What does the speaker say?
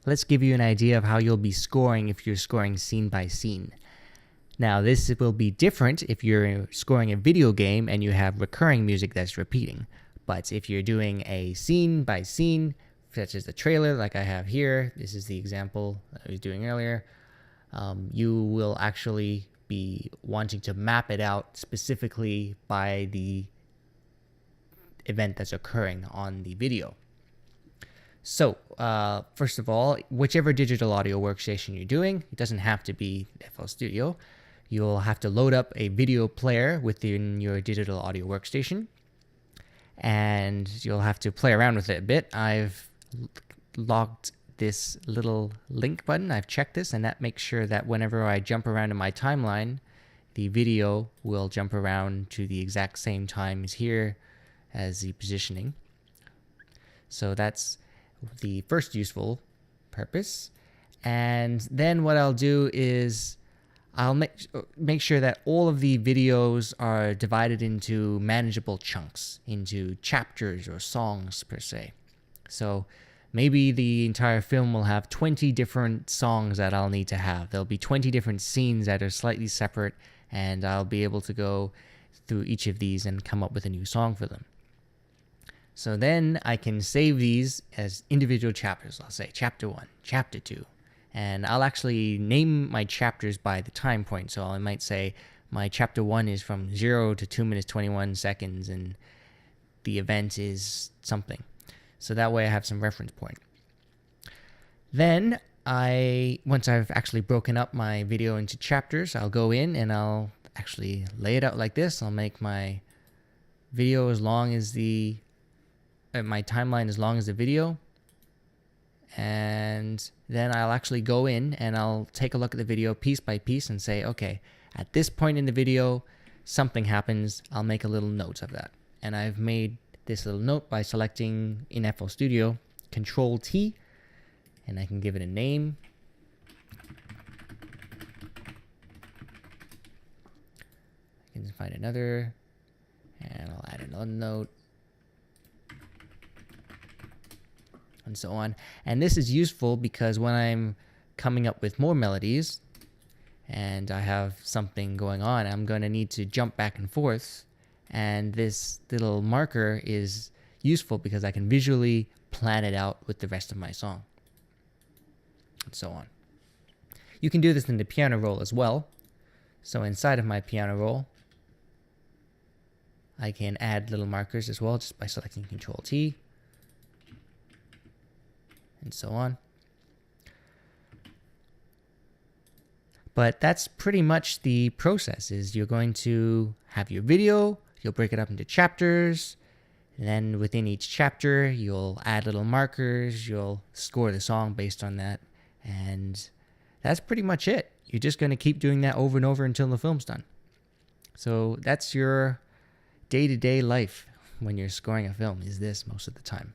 let's give you an idea of how you'll be scoring if you're scoring scene by scene. Now, this will be different if you're scoring a video game and you have recurring music that's repeating. But if you're doing a scene by scene, such as the trailer like I have here, this is the example that I was doing earlier, you will actually be wanting to map it out specifically by the event that's occurring on the video. So, first of all, whichever digital audio workstation you're doing, it doesn't have to be FL Studio. You'll have to load up a video player within your digital audio workstation, and you'll have to play around with it a bit. I've logged this little link button. I've checked this, and that makes sure that whenever I jump around in my timeline, the video will jump around to the exact same time as here as the positioning. So that's the first useful purpose. And then what I'll do is I'll make sure that all of the videos are divided into manageable chunks, into chapters or songs per se. So maybe the entire film will have 20 different songs that I'll need to have. There'll be 20 different scenes that are slightly separate, and I'll be able to go through each of these and come up with a new song for them. So then I can save these as individual chapters. I'll say chapter 1, chapter 2. And I'll actually name my chapters by the time point. So I might say my chapter 1 is from 0 to 2 minutes 21 seconds, and the event is something. So that way I have some reference point. Then once I've actually broken up my video into chapters, I'll go in and I'll actually lay it out like this. I'll make my video as long as my timeline as long as the video. And then I'll actually go in and I'll take a look at the video piece by piece and say, okay, at this point in the video, something happens. I'll make a little note of that. And I've made this little note by selecting in FL Studio, Control T, and I can give it a name. I can find another, and I'll add another note. And so on. And this is useful because when I'm coming up with more melodies and I have something going on, I'm going to need to jump back and forth. And this little marker is useful because I can visually plan it out with the rest of my song. And so on. You can do this in the piano roll as well. So inside of my piano roll, I can add little markers as well just by selecting Control T. And so on. But that's pretty much the process. Is you're going to have your video, you'll break it up into chapters, and then within each chapter you'll add little markers, you'll score the song based on that, and that's pretty much it. You're just going to keep doing that over and over until the film's done. So that's your day-to-day life when you're scoring a film, is this most of the time.